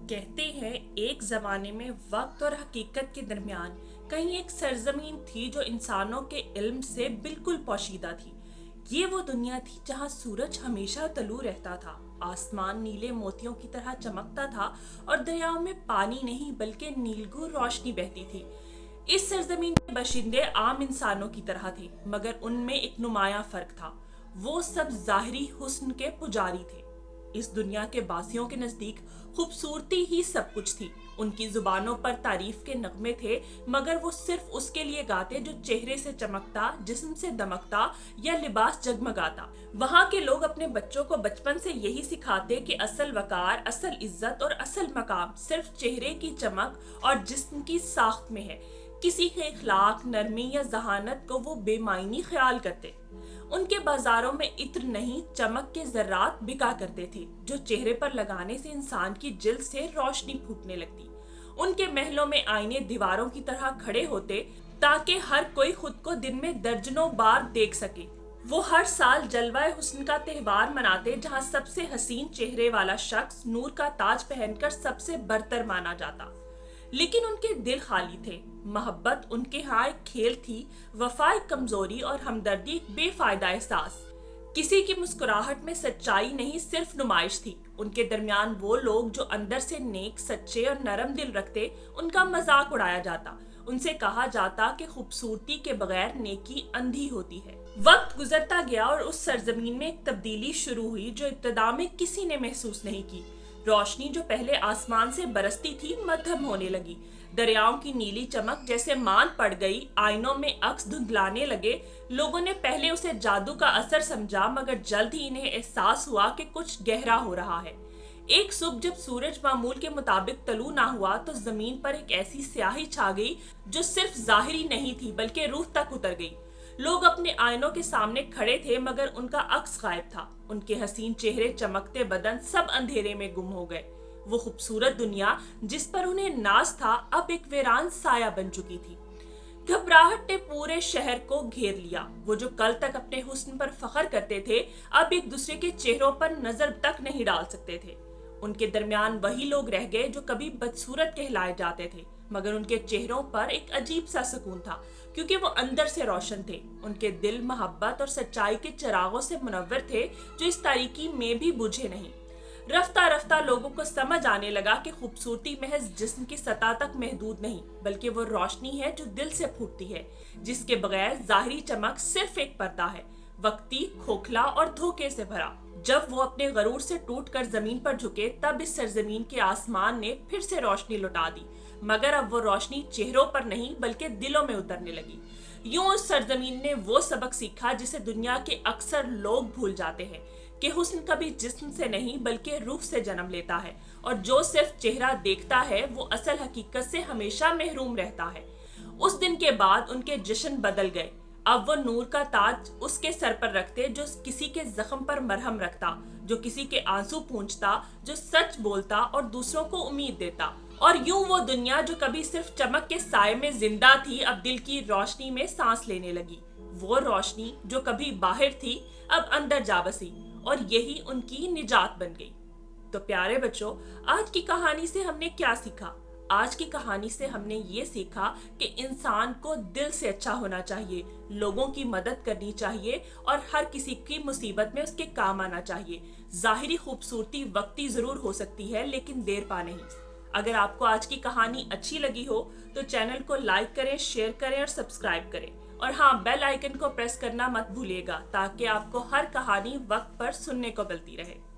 कहते हैं एक जमाने में वक्त और हकीकत के दरमियान कहीं एक सरजमीन थी जो इंसानों के इल्म से बिल्कुल पोशीदा थी। ये वो दुनिया थी जहाँ सूरज हमेशा तलू रहता था, आसमान नीले मोतियों की तरह चमकता था और दरियाओं में पानी नहीं बल्कि नीलगू रोशनी बहती थी। इस सरजमीन के बशिंदे आम इंसानों की तरह थे, मगर उनमें एक नुमाया फर्क था। वो सब ज़ाहिरी हुस्न के पुजारी थे। इस दुनिया के बासियों के नजदीक खूबसूरती ही सब कुछ थी। उनकी जुबानों पर तारीफ के नगमे थे, मगर वो सिर्फ उसके लिए गाते जो चेहरे से चमकता, जिस्म से दमकता या लिबास जगमगाता। वहाँ के लोग अपने बच्चों को बचपन से यही सिखाते कि असल वकार, असल इज्जत और असल मकाम सिर्फ चेहरे की चमक और जिस्म की साख्त में है। किसी के इखलाक, नरमी या जहानत को वो बेमायनी ख्याल करते। उनके बाजारों में इत्र नहीं, चमक के जर्रात बिका करते थे, जो चेहरे पर लगाने से इंसान की जिल्द से रोशनी फूटने लगती। उनके महलों में आईने दीवारों की तरह खड़े होते ताकि हर कोई खुद को दिन में दर्जनों बार देख सके। वो हर साल जलवाए हुस्न का त्योहार मनाते, जहाँ सबसे हसीन चेहरे वाला शख्स नूर का ताज पहनकर सबसे बरतर माना जाता। लेकिन उनके दिल खाली थे। मोहब्बत उनके यहाँ एक खेल थी, वफा एक कमजोरी और हमदर्दी एक बेफायदा एहसास। किसी की मुस्कुराहट में सच्चाई नहीं, सिर्फ नुमाइश थी। उनके दरमियान वो लोग जो अंदर से नेक, सच्चे और नरम दिल रखते, उनका मजाक उड़ाया जाता। उनसे कहा जाता कि खूबसूरती के बगैर नेकी अंधी होती है। वक्त गुजरता गया और उस सरजमीन में एक तब्दीली शुरू हुई जो इब्तदा में किसी ने महसूस नहीं की। रोशनी जो पहले आसमान से बरसती थी, मध्यम होने लगी। दरियाओं की नीली चमक जैसे मान पड़ गई, आईनों में अक्स धुंधलाने लगे। लोगों ने पहले उसे जादू का असर समझा, मगर जल्द ही इन्हें एहसास हुआ कि कुछ गहरा हो रहा है। एक सुबह जब सूरज मामूल के मुताबिक तलू ना हुआ, तो जमीन पर एक ऐसी स्याही छा गई जो सिर्फ जाहिरी नहीं थी बल्कि रूह तक उतर गई। लोग अपने आईनों के सामने खड़े थे, मगर उनका अक्स गायब था। उनके हसीन चेहरे, चमकते बदन सब अंधेरे में गुम हो गए। वो खूबसूरत दुनिया जिस पर उन्हें नाज था, अब एक वीरान साया बन चुकी थी। घबराहट ने पूरे शहर को घेर लिया। वो जो कल तक अपने हुस्न पर फख्र करते थे, अब एक दूसरे के चेहरों पर नजर तक नहीं डाल सकते थे। उनके दरमियान वही लोग रह गए जो कभी बदसूरत कहलाए जाते थे, मगर उनके चेहरों पर एक अजीब सा सुकून था, क्योंकि वो अंदर से रोशन थे। उनके दिल मोहब्बत और सच्चाई के चिरागों से मुनव्वर थे, जो इस तारीकी में भी बुझे नहीं। रफ्ता रफ्ता लोगों को समझ आने लगा कि खूबसूरती महज जिस्म की सतह तक महदूद नहीं, बल्कि वो रोशनी है जो दिल से फूटती है, जिसके बगैर जाहिरी चमक सिर्फ एक पर्दा है, वक्ती, खोखला और धोखे से भरा। जब वो अपने गरूर से टूटकर जमीन पर झुके, तब इस सरजमीन के आसमान ने फिर से रोशनी लौटा दी, मगर अब वो रोशनी चेहरों पर नहीं बल्कि दिलों में उतरने लगी। यूं उस सरजमीन ने वो सबक सीखा जिसे दुनिया के अक्सर लोग भूल जाते हैं, कि हुस्न कभी जिस्म से नहीं बल्कि रूह से जन्म लेता है, और जो सिर्फ चेहरा देखता है वो असल हकीकत से हमेशा महरूम रहता है। उस दिन के बाद उनके जश्न बदल गए। अब वो नूर का ताज उसके सर पर रखते जो किसी के जख्म पर मरहम रखता, जो किसी के आंसू पूंछता, जो सच बोलता और दूसरों को उम्मीद देता। और यूं वो दुनिया जो कभी सिर्फ चमक के साए में जिंदा थी, अब दिल की रोशनी में सांस लेने लगी। वो रोशनी जो कभी बाहर थी, अब अंदर जा बसी, और यही उनकी निजात बन गई। तो प्यारे बच्चों, आज की कहानी से हमने क्या सीखा? आज की कहानी से हमने ये सीखा कि इंसान को दिल से अच्छा होना चाहिए, लोगों की मदद करनी चाहिए और हर किसी की मुसीबत में उसके काम आना चाहिए। जाहिरी खूबसूरती वक्ती जरूर हो सकती है, लेकिन देर पा नहीं। अगर आपको आज की कहानी अच्छी लगी हो तो चैनल को लाइक करें, शेयर करें और सब्सक्राइब करें। और हाँ, बेल आइकन को प्रेस करना मत भूलिएगा, ताकि आपको हर कहानी वक्त पर सुनने को मिलती रहे।